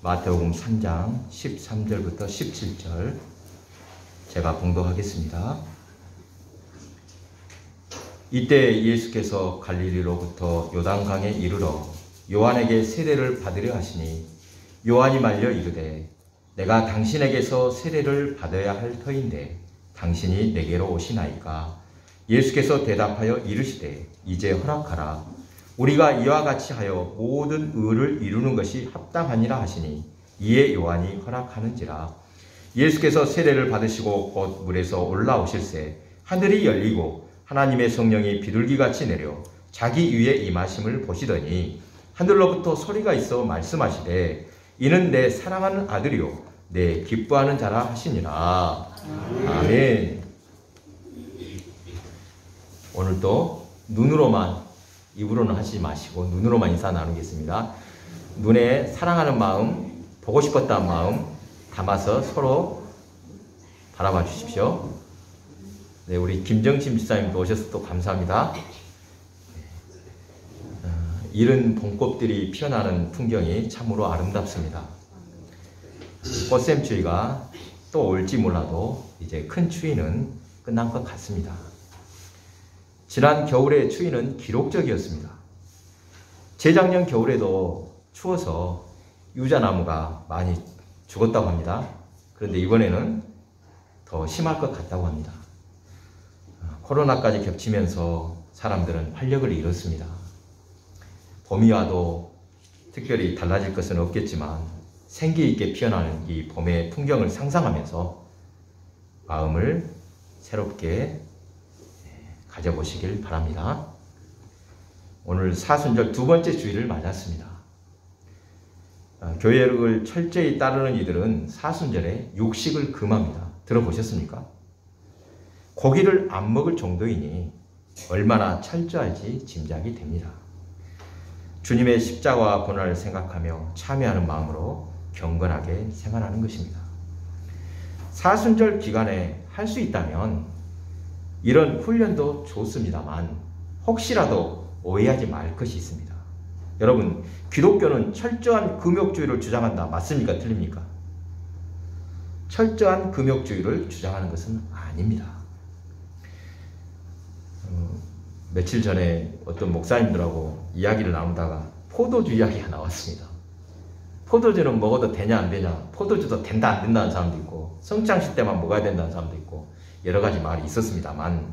마태복음 3장 13절부터 17절 제가 봉독하겠습니다. 이때 예수께서 갈릴리로부터 요단강에 이르러 요한에게 세례를 받으려 하시니 요한이 말려 이르되 내가 당신에게서 세례를 받아야 할 터인데 당신이 내게로 오시나이까. 예수께서 대답하여 이르시되 이제 허락하라. 우리가 이와 같이 하여 모든 의를 이루는 것이 합당하니라 하시니 이에 요한이 허락하는지라. 예수께서 세례를 받으시고 곧 물에서 올라오실새 하늘이 열리고 하나님의 성령이 비둘기같이 내려 자기 위에 임하심을 보시더니 하늘로부터 소리가 있어 말씀하시되 이는 내 사랑하는 아들이요 내 기뻐하는 자라 하시니라. 아멘. 오늘도 눈으로만, 입으로는 하지 마시고 눈으로만 인사 나누겠습니다. 눈에 사랑하는 마음, 보고 싶었다는 마음 담아서 서로 바라봐 주십시오. 네, 우리 김정신 집사님도 오셔서 또 감사합니다. 이른 봄꽃들이 피어나는 풍경이 참으로 아름답습니다. 꽃샘추위가 또 올지 몰라도 이제 큰 추위는 끝난 것 같습니다. 지난 겨울의 추위는 기록적이었습니다. 재작년 겨울에도 추워서 유자나무가 많이 죽었다고 합니다. 그런데 이번에는 더 심할 것 같다고 합니다. 코로나까지 겹치면서 사람들은 활력을 잃었습니다. 봄이 와도 특별히 달라질 것은 없겠지만 생기 있게 피어나는 이 봄의 풍경을 상상하면서 마음을 새롭게 가져보시길 바랍니다. 오늘 사순절 두 번째 주일을 맞았습니다. 교회를 철저히 따르는 이들은 사순절에 육식을 금합니다. 들어보셨습니까? 고기를 안 먹을 정도이니 얼마나 철저할지 짐작이 됩니다. 주님의 십자가와 고난을 생각하며 참여하는 마음으로 경건하게 생활하는 것입니다. 사순절 기간에 할 수 있다면 이런 훈련도 좋습니다만 혹시라도 오해하지 말 것이 있습니다. 여러분, 기독교는 철저한 금욕주의를 주장한다. 맞습니까? 틀립니까? 철저한 금욕주의를 주장하는 것은 아닙니다. 며칠 전에 어떤 목사님들하고 이야기를 나누다가 포도주 이야기가 나왔습니다. 포도주는 먹어도 되냐 안 되냐, 포도주도 된다 안 된다는 사람도 있고 성장식 때만 먹어야 된다는 사람도 있고 여러 가지 말이 있었습니다만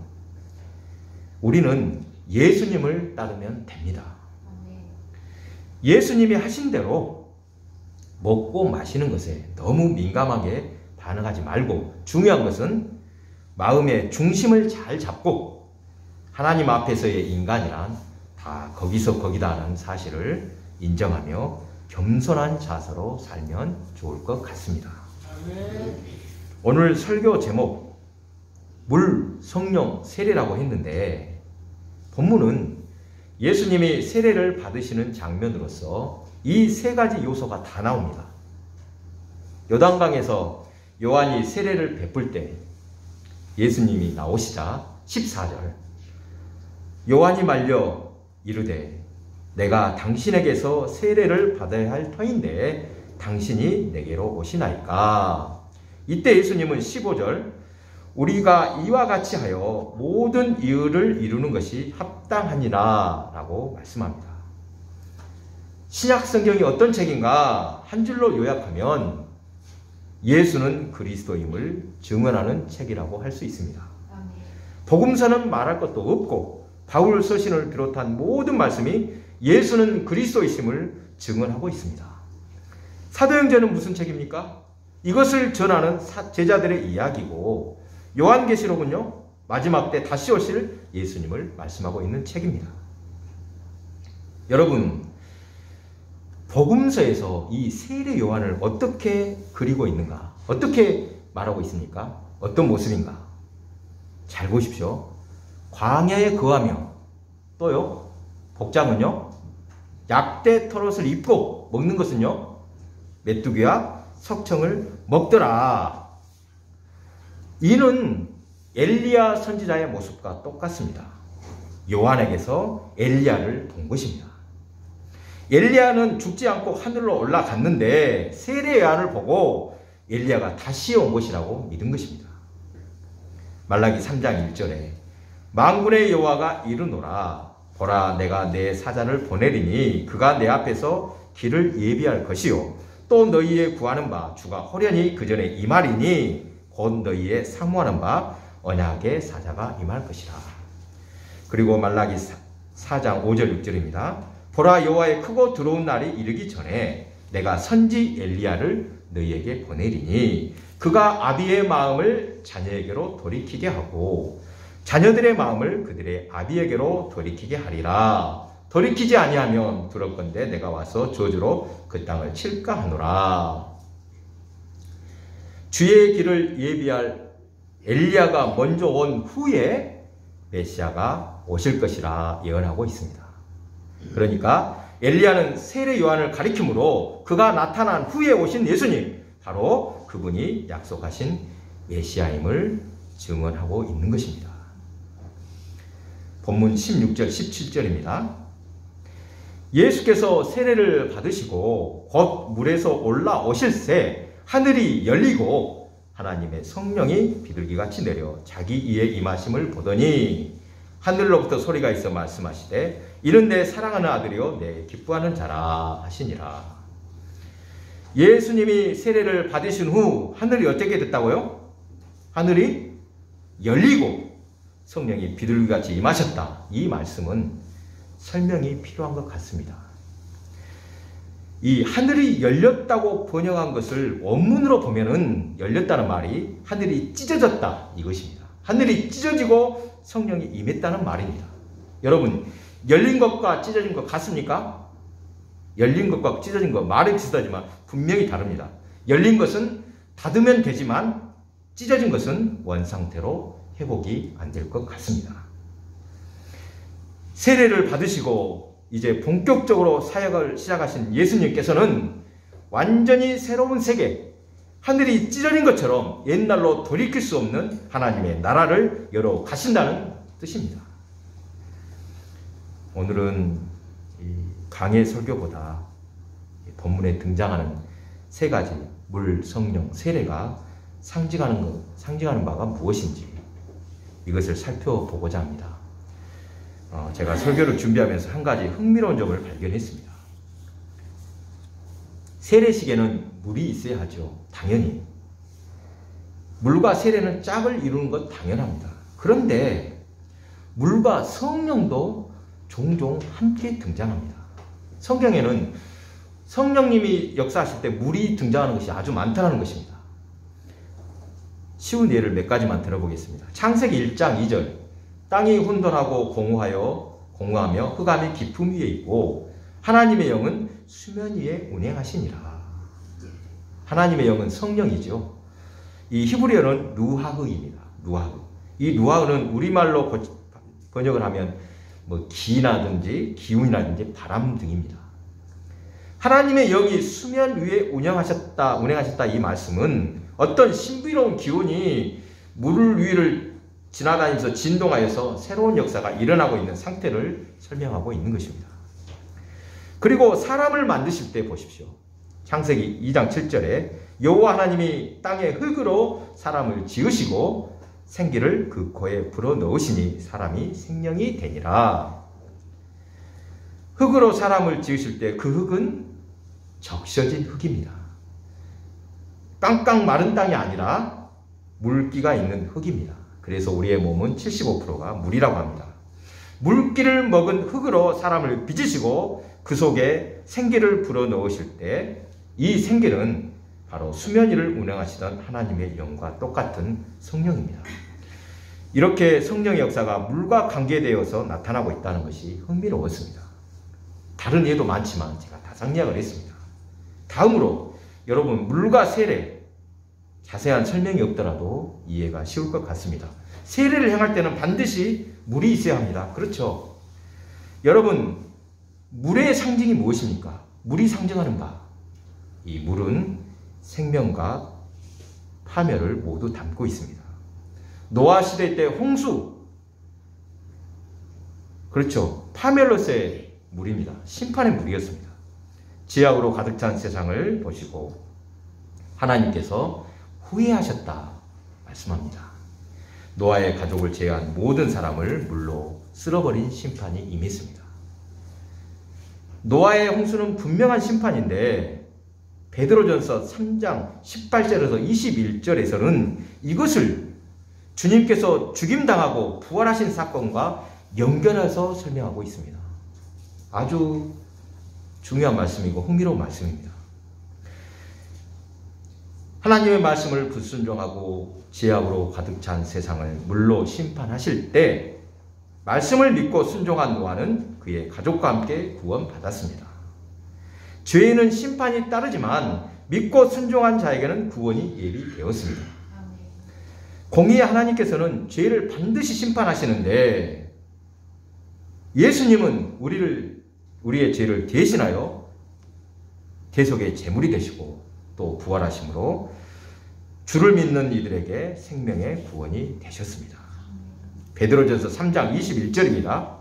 우리는 예수님을 따르면 됩니다. 예수님이 하신 대로 먹고 마시는 것에 너무 민감하게 반응하지 말고 중요한 것은 마음의 중심을 잘 잡고 하나님 앞에서의 인간이란 다 거기서 거기다라는 사실을 인정하며 겸손한 자세로 살면 좋을 것 같습니다. 오늘 설교 제목 물, 성령, 세례라고 했는데 본문은 예수님이 세례를 받으시는 장면으로서 이 세 가지 요소가 다 나옵니다. 요단강에서 요한이 세례를 베풀 때 예수님이 나오시자 14절 요한이 말려 이르되 내가 당신에게서 세례를 받아야 할 터인데 당신이 내게로 오시나이까. 이때 예수님은 15절 우리가 이와 같이 하여 모든 의를 이루는 것이 합당하니라 라고 말씀합니다. 신약 성경이 어떤 책인가 한 줄로 요약하면 예수는 그리스도임을 증언하는 책이라고 할 수 있습니다. 복음서는 말할 것도 없고 바울 서신을 비롯한 모든 말씀이 예수는 그리스도이심을 증언하고 있습니다. 사도행전은 무슨 책입니까? 이것을 전하는 제자들의 이야기고 요한계시록은요 마지막 때 다시 오실 예수님을 말씀하고 있는 책입니다. 여러분, 복음서에서 이 세례 요한을 어떻게 그리고 있는가? 어떻게 말하고 있습니까? 어떤 모습인가? 잘 보십시오. 광야에 거하며 또요 복장은요 약대 털옷을 입고 먹는 것은요 메뚜기와 석청을 먹더라. 이는 엘리야 선지자의 모습과 똑같습니다. 요한에게서 엘리야를 본 것입니다. 엘리야는 죽지 않고 하늘로 올라갔는데 세례요한을 보고 엘리야가 다시 온 것이라고 믿은 것입니다. 말라기 3장 1절에 만군의 여호와가 이르노라 보라 내가 내 사자를 보내리니 그가 내 앞에서 길을 예비할 것이요 또 너희의 구하는 바 주가 호련히 그 전에 임하리니 곧 너희의 사모하는 바 언약의 사자가 임할 것이라. 그리고 말라기 4장 5절 6절입니다. 보라 여호와의 크고 두려운 날이 이르기 전에 내가 선지 엘리야를 너희에게 보내리니 그가 아비의 마음을 자녀에게로 돌이키게 하고 자녀들의 마음을 그들의 아비에게로 돌이키게 하리라. 돌이키지 아니하면 두렵건대 내가 와서 저주로 그 땅을 칠까 하노라. 주의 길을 예비할 엘리야가 먼저 온 후에 메시아가 오실 것이라 예언하고 있습니다. 그러니까 엘리야는 세례 요한을 가리키므로 그가 나타난 후에 오신 예수님, 바로 그분이 약속하신 메시아임을 증언하고 있는 것입니다. 본문 16절 17절입니다. 예수께서 세례를 받으시고 곧 물에서 올라오실새 하늘이 열리고 하나님의 성령이 비둘기같이 내려 자기 이에 임하심을 보더니 하늘로부터 소리가 있어 말씀하시되 이는 내 사랑하는 아들이요 내 기뻐하는 자라 하시니라. 예수님이 세례를 받으신 후 하늘이 어떻게 됐다고요? 하늘이 열리고 성령이 비둘기같이 임하셨다. 이 말씀은 설명이 필요한 것 같습니다. 이 하늘이 열렸다고 번역한 것을 원문으로 보면은 열렸다는 말이 하늘이 찢어졌다 이것입니다. 하늘이 찢어지고 성령이 임했다는 말입니다. 여러분, 열린 것과 찢어진 것 같습니까? 열린 것과 찢어진 것 말은 비슷하지만 분명히 다릅니다. 열린 것은 닫으면 되지만 찢어진 것은 원상태로 회복이 안 될 것 같습니다. 세례를 받으시고 이제 본격적으로 사역을 시작하신 예수님께서는 완전히 새로운 세계, 하늘이 찢어진 것처럼 옛날로 돌이킬 수 없는 하나님의 나라를 열어 가신다는 뜻입니다. 오늘은 강의 설교보다 본문에 등장하는 세 가지 물, 성령, 세례가 상징하는 바가 무엇인지 이것을 살펴보고자 합니다. 제가 설교를 준비하면서 한 가지 흥미로운 점을 발견했습니다. 세례식에는 물이 있어야 하죠. 당연히. 물과 세례는 짝을 이루는 것 당연합니다. 그런데 물과 성령도 종종 함께 등장합니다. 성경에는 성령님이 역사하실 때 물이 등장하는 것이 아주 많다는 것입니다. 쉬운 예를 몇 가지만 들어보겠습니다. 창세기 1장 2절 땅이 혼돈하고 공허하며 흑암이 깊음 위에 있고 하나님의 영은 수면 위에 운행하시니라. 하나님의 영은 성령이죠. 이 히브리어는 루하흐입니다. 루하흐. 이 루하흐는 우리말로 번역을 하면 기나든지 기운이라든지 바람 등입니다. 하나님의 영이 수면 위에 운행하셨다 이 말씀은 어떤 신비로운 기운이 물 위를 지나다니면서 진동하여서 새로운 역사가 일어나고 있는 상태를 설명하고 있는 것입니다. 그리고 사람을 만드실 때 보십시오. 창세기 2장 7절에 여호와 하나님이 땅의 흙으로 사람을 지으시고 생기를 그 코에 불어넣으시니 사람이 생명이 되니라. 흙으로 사람을 지으실 때 그 흙은 적셔진 흙입니다. 깡깡 마른 땅이 아니라 물기가 있는 흙입니다. 그래서 우리의 몸은 75%가 물이라고 합니다. 물기를 먹은 흙으로 사람을 빚으시고 그 속에 생기를 불어넣으실 때 이 생기는 바로 수면 위를 운행하시던 하나님의 영과 똑같은 성령입니다. 이렇게 성령의 역사가 물과 관계되어서 나타나고 있다는 것이 흥미로웠습니다. 다른 예도 많지만 제가 다 상리학을 했습니다. 다음으로 여러분, 물과 세례 자세한 설명이 없더라도 이해가 쉬울 것 같습니다. 세례를 행할 때는 반드시 물이 있어야 합니다. 그렇죠? 여러분, 물의 상징이 무엇입니까? 물이 상징하는 바, 이 물은 생명과 파멸을 모두 담고 있습니다. 노아 시대 때 홍수, 그렇죠? 파멸로서의 물입니다. 심판의 물이었습니다. 죄악으로 가득 찬 세상을 보시고 하나님께서 후회하셨다 말씀합니다. 노아의 가족을 제외한 모든 사람을 물로 쓸어버린 심판이 임했습니다. 노아의 홍수는 분명한 심판인데 베드로전서 3장 18절에서 21절에서는 이것을 주님께서 죽임당하고 부활하신 사건과 연결해서 설명하고 있습니다. 아주 중요한 말씀이고 흥미로운 말씀입니다. 하나님의 말씀을 불순종하고 죄악으로 가득 찬 세상을 물로 심판하실 때 말씀을 믿고 순종한 노아는 그의 가족과 함께 구원받았습니다. 죄에는 심판이 따르지만 믿고 순종한 자에게는 구원이 예비되었습니다. 공의의 하나님께서는 죄를 반드시 심판하시는데 예수님은 우리의 죄를 대신하여 대속의 제물이 되시고 또 부활하심으로 주를 믿는 이들에게 생명의 구원이 되셨습니다. 베드로전서 3장 21절입니다.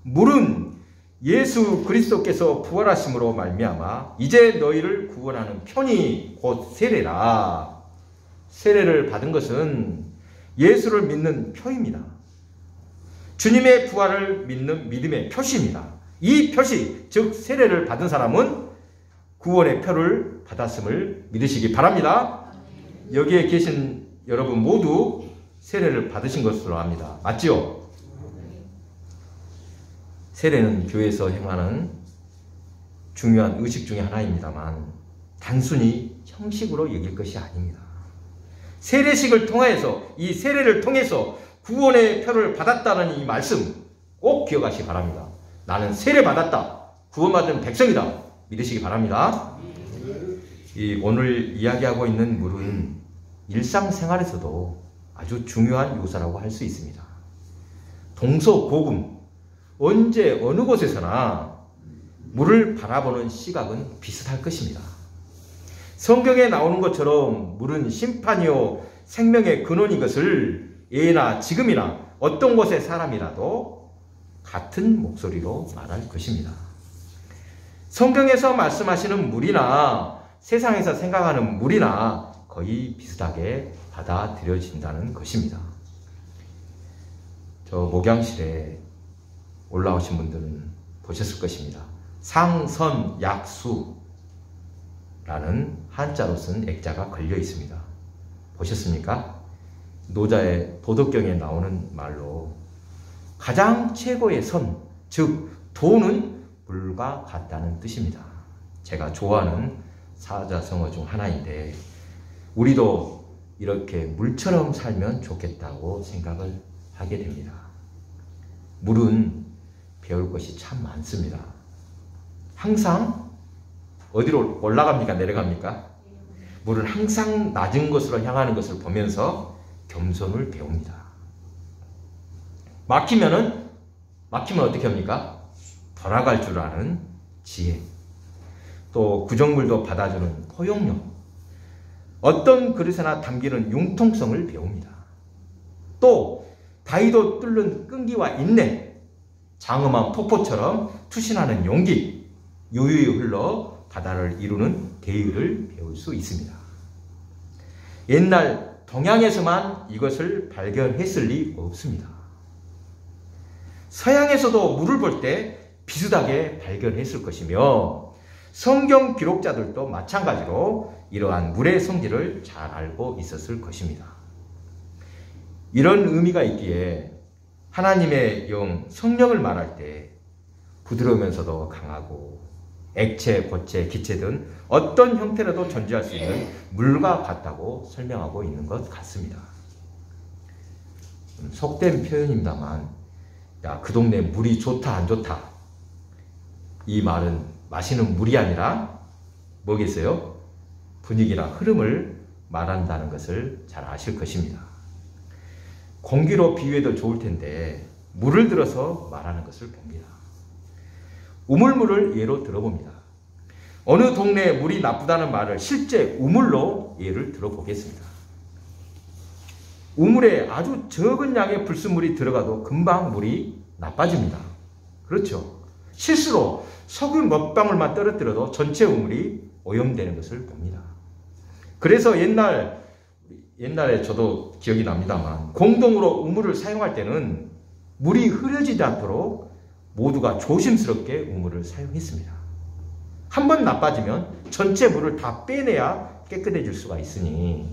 물은 예수 그리스도께서 부활하심으로 말미암아 이제 너희를 구원하는 편이 곧 세례라. 세례를 받은 것은 예수를 믿는 표입니다. 주님의 부활을 믿는 믿음의 표시입니다. 이 표시, 즉 세례를 받은 사람은 구원의 표를 받았음을 믿으시기 바랍니다. 여기에 계신 여러분 모두 세례를 받으신 것으로 압니다. 맞지요? 세례는 교회에서 행하는 중요한 의식 중에 하나입니다만 단순히 형식으로 여길 것이 아닙니다. 세례식을 통해서 이 세례를 통해서 구원의 표를 받았다는 이 말씀 꼭 기억하시기 바랍니다. 나는 세례 받았다. 구원받은 백성이다. 믿으시기 바랍니다. 오늘 이야기하고 있는 물은 일상생활에서도 아주 중요한 요소라고 할 수 있습니다. 동서고금 언제 어느 곳에서나 물을 바라보는 시각은 비슷할 것입니다. 성경에 나오는 것처럼 물은 심판이요 생명의 근원인 것을 예나 지금이나 어떤 곳의 사람이라도 같은 목소리로 말할 것입니다. 성경에서 말씀하시는 물이나 세상에서 생각하는 물이나 거의 비슷하게 받아들여진다는 것입니다. 저 목양실에 올라오신 분들은 보셨을 것입니다. 상선약수라는 한자로 쓴 액자가 걸려 있습니다. 보셨습니까? 노자의 도덕경에 나오는 말로 가장 최고의 선, 즉 도는 물과 같다는 뜻입니다. 제가 좋아하는 사자성어 중 하나인데 우리도 이렇게 물처럼 살면 좋겠다고 생각을 하게 됩니다. 물은 배울 것이 참 많습니다. 항상 어디로 올라갑니까? 내려갑니까? 물은 항상 낮은 곳으로 향하는 것을 보면서 겸손을 배웁니다. 막히면 어떻게 합니까? 돌아갈 줄 아는 지혜, 또 구정물도 받아주는 포용력, 어떤 그릇에나 담기는 융통성을 배웁니다. 또 바위도 뚫는 끈기와 인내, 장엄한 폭포처럼 투신하는 용기, 유유히 흘러 바다를 이루는 대의를 배울 수 있습니다. 옛날 동양에서만 이것을 발견했을 리 없습니다. 서양에서도 물을 볼 때 비슷하게 발견했을 것이며 성경 기록자들도 마찬가지로 이러한 물의 성질을 잘 알고 있었을 것입니다. 이런 의미가 있기에 하나님의 영 성령을 말할 때 부드러우면서도 강하고 액체, 고체, 기체 등 어떤 형태라도 존재할 수 있는 물과 같다고 설명하고 있는 것 같습니다. 속된 표현입니다만 야, 그 동네 물이 좋다 안 좋다 이 말은 마시는 물이 아니라 뭐겠어요? 분위기나 흐름을 말한다는 것을 잘 아실 것입니다. 공기로 비유해도 좋을 텐데 물을 들어서 말하는 것을 봅니다. 우물물을 예로 들어봅니다. 어느 동네에 물이 나쁘다는 말을 실제 우물로 예를 들어보겠습니다. 우물에 아주 적은 양의 불순물이 들어가도 금방 물이 나빠집니다. 그렇죠? 실수로 석유 몇 방울만 떨어뜨려도 전체 우물이 오염되는 것을 봅니다. 그래서 옛날에 저도 기억이 납니다만 공동으로 우물을 사용할 때는 물이 흐려지지 않도록 모두가 조심스럽게 우물을 사용했습니다. 한 번 나빠지면 전체 물을 다 빼내야 깨끗해질 수가 있으니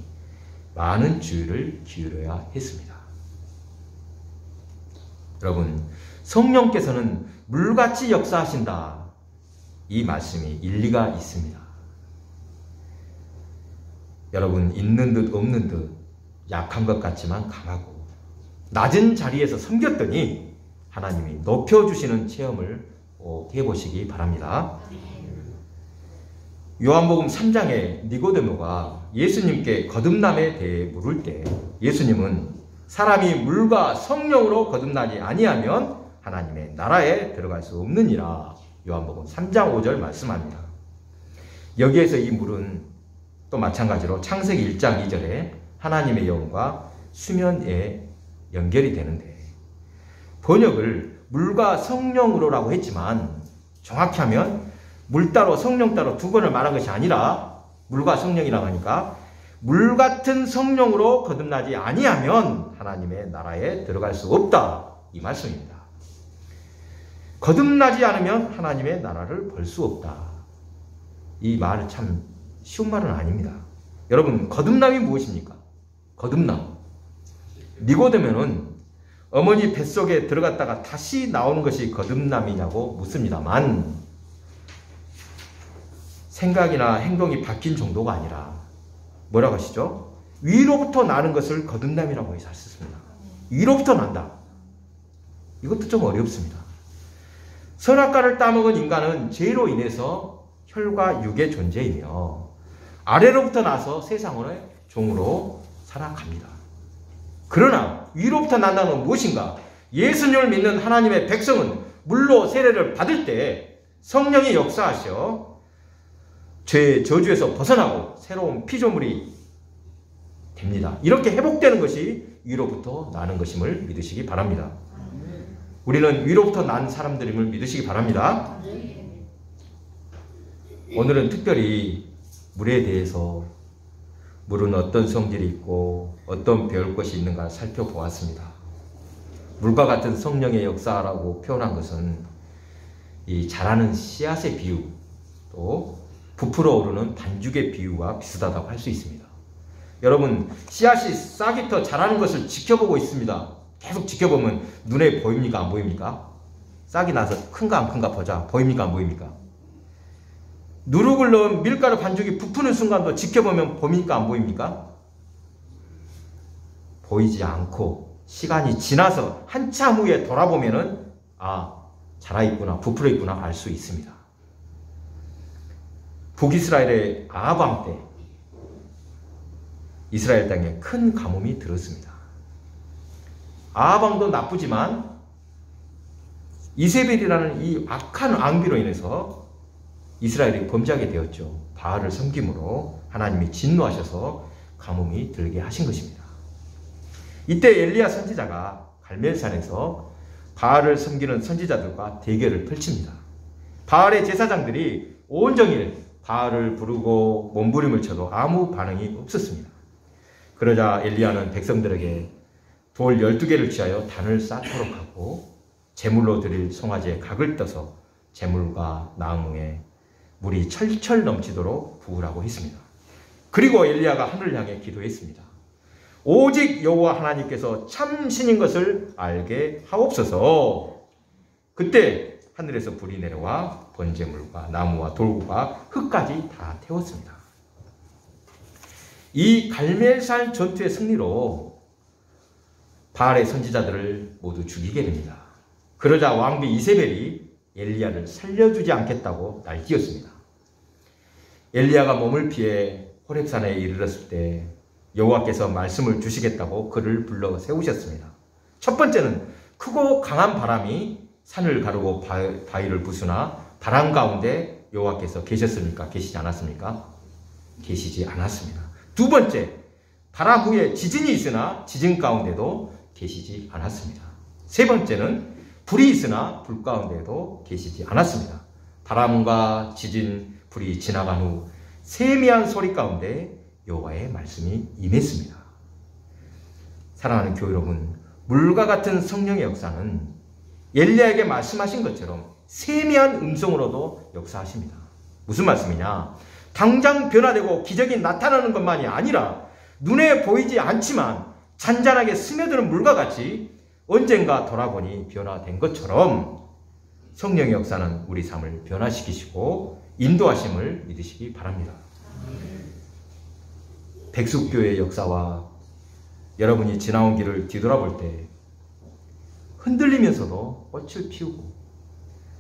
많은 주의를 기울여야 했습니다. 여러분, 성령께서는 물같이 역사하신다. 이 말씀이 일리가 있습니다. 여러분, 있는 듯 없는 듯 약한 것 같지만 강하고 낮은 자리에서 섬겼더니 하나님이 높여주시는 체험을 해보시기 바랍니다. 요한복음 3장에 니고데모가 예수님께 거듭남에 대해 물을 때 예수님은 사람이 물과 성령으로 거듭나지 아니하면 하나님의 나라에 들어갈 수 없느니라. 요한복음 3장 5절 말씀합니다. 여기에서 이 물은 또 마찬가지로 창세기 1장 2절에 하나님의 영과 수면에 연결이 되는데 번역을 물과 성령으로라고 했지만 정확히 하면 물 따로 성령 따로 두 번을 말한 것이 아니라 물과 성령이라고 하니까 물 같은 성령으로 거듭나지 아니하면 하나님의 나라에 들어갈 수 없다. 이 말씀입니다. 거듭나지 않으면 하나님의 나라를 볼 수 없다. 이 말은 참 쉬운 말은 아닙니다. 여러분, 거듭남이 무엇입니까? 거듭남. 니고데모는 어머니 뱃속에 들어갔다가 다시 나오는 것이 거듭남이냐고 묻습니다만 생각이나 행동이 바뀐 정도가 아니라 뭐라고 하시죠? 위로부터 나는 것을 거듭남이라고 해서 하셨습니다. 위로부터 난다. 이것도 좀 어렵습니다. 선악과를 따먹은 인간은 죄로 인해서 혈과 육의 존재이며 아래로부터 나서 세상의 종으로 살아갑니다. 그러나 위로부터 난다는 건 무엇인가? 예수님을 믿는 하나님의 백성은 물로 세례를 받을 때 성령이 역사하셔 죄의 저주에서 벗어나고 새로운 피조물이 됩니다. 이렇게 회복되는 것이 위로부터 나는 것임을 믿으시기 바랍니다. 우리는 위로부터 난 사람들임을 믿으시기 바랍니다. 오늘은 특별히 물에 대해서 물은 어떤 성질이 있고 어떤 배울 것이 있는가 살펴보았습니다. 물과 같은 성령의 역사라고 표현한 것은 이 자라는 씨앗의 비유 또 부풀어 오르는 반죽의 비유와 비슷하다고 할 수 있습니다. 여러분, 씨앗이 싹이 자라는 것을 지켜보고 있습니다. 계속 지켜보면 눈에 보입니까? 안 보입니까? 싹이 나서 큰가 안 큰가 보자. 보입니까? 안 보입니까? 누룩을 넣은 밀가루 반죽이 부푸는 순간도 지켜보면 보입니까? 안 보입니까? 보이지 않고 시간이 지나서 한참 후에 돌아보면은 자라있구나, 부풀어 있구나 알 수 있습니다. 북이스라엘의 아합 왕 때 이스라엘 땅에 큰 가뭄이 들었습니다. 아합 왕도 나쁘지만 이세벨이라는 이 악한 왕비로 인해서 이스라엘이 범죄하게 되었죠. 바알을 섬김으로 하나님이 진노하셔서 가뭄이 들게 하신 것입니다. 이때 엘리야 선지자가 갈멜산에서 바알을 섬기는 선지자들과 대결을 펼칩니다. 바알의 제사장들이 온종일 바알을 부르고 몸부림을 쳐도 아무 반응이 없었습니다. 그러자 엘리야는 백성들에게 돌 12개를 취하여 단을 쌓도록 하고 제물로 드릴 송아지에 각을 떠서 제물과 나무에 물이 철철 넘치도록 부으라고 했습니다. 그리고 엘리야가 하늘을 향해 기도했습니다. 오직 여호와 하나님께서 참 신인 것을 알게 하옵소서. 그때 하늘에서 불이 내려와 번제물과 나무와 돌과 흙까지 다 태웠습니다. 이 갈멜산 전투의 승리로 바알의 선지자들을 모두 죽이게 됩니다. 그러자 왕비 이세벨이 엘리야를 살려주지 않겠다고 날뛰었습니다. 엘리야가 몸을 피해 호렙산에 이르렀을 때 여호와께서 말씀을 주시겠다고 그를 불러 세우셨습니다. 첫 번째는 크고 강한 바람이 산을 가르고 바위를 부수나 바람 가운데 여호와께서 계셨습니까? 계시지 않았습니까? 계시지 않았습니다. 두 번째, 바람 후에 지진이 있으나 지진 가운데도 계시지 않았습니다. 세 번째는 불이 있으나 불 가운데에도 계시지 않았습니다. 바람과 지진, 불이 지나간 후 세미한 소리 가운데 여호와의 말씀이 임했습니다. 사랑하는 교회 여러분, 물과 같은 성령의 역사는 엘리야에게 말씀하신 것처럼 세미한 음성으로도 역사하십니다. 무슨 말씀이냐? 당장 변화되고 기적이 나타나는 것만이 아니라 눈에 보이지 않지만 잔잔하게 스며드는 물과 같이 언젠가 돌아보니 변화된 것처럼 성령의 역사는 우리 삶을 변화시키시고 인도하심을 믿으시기 바랍니다. 백숙교의 역사와 여러분이 지나온 길을 뒤돌아볼 때 흔들리면서도 꽃을 피우고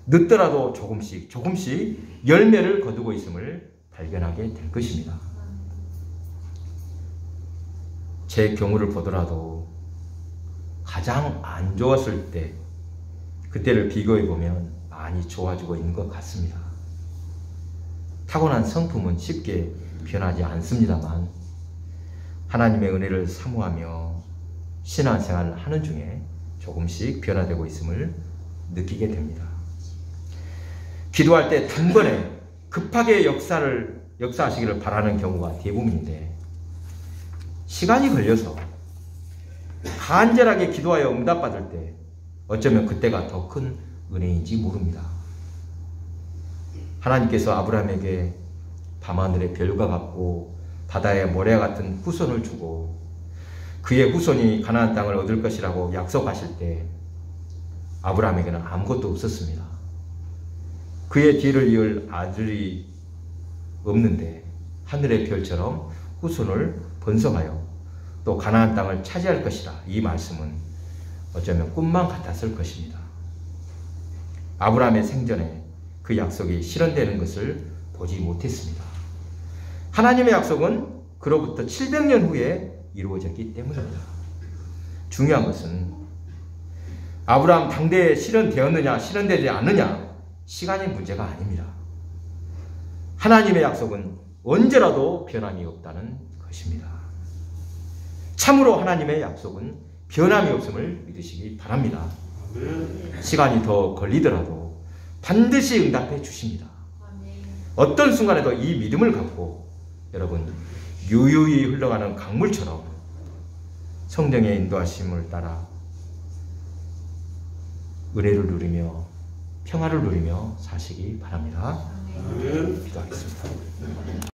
늦더라도 조금씩 열매를 거두고 있음을 발견하게 될 것입니다. 제 경우를 보더라도 가장 안 좋았을 때 그때를 비교해 보면 많이 좋아지고 있는 것 같습니다. 타고난 성품은 쉽게 변하지 않습니다만 하나님의 은혜를 사모하며 신앙생활을 하는 중에 조금씩 변화되고 있음을 느끼게 됩니다. 기도할 때 단번에 급하게 역사하시기를 바라는 경우가 대부분인데 시간이 걸려서 간절하게 기도하여 응답받을 때 어쩌면 그때가 더 큰 은혜인지 모릅니다. 하나님께서 아브라함에게 밤하늘의 별과 같고 바다의 모래와 같은 후손을 주고 그의 후손이 가나안 땅을 얻을 것이라고 약속하실 때 아브라함에게는 아무것도 없었습니다. 그의 뒤를 이을 아들이 없는데 하늘의 별처럼 후손을 번성하여 또 가나안 땅을 차지할 것이라 이 말씀은 어쩌면 꿈만 같았을 것입니다. 아브라함의 생전에 그 약속이 실현되는 것을 보지 못했습니다. 하나님의 약속은 그로부터 700년 후에 이루어졌기 때문입니다. 중요한 것은 아브라함 당대에 실현되었느냐 실현되지 않느냐 시간의 문제가 아닙니다. 하나님의 약속은 언제라도 변함이 없다는 것입니다. 참으로 하나님의 약속은 변함이 없음을 믿으시기 바랍니다. 시간이 더 걸리더라도 반드시 응답해 주십니다. 어떤 순간에도 이 믿음을 갖고 여러분 유유히 흘러가는 강물처럼 성령의 인도하심을 따라 은혜를 누리며 평화를 누리며 사시기 바랍니다. 기도하겠습니다.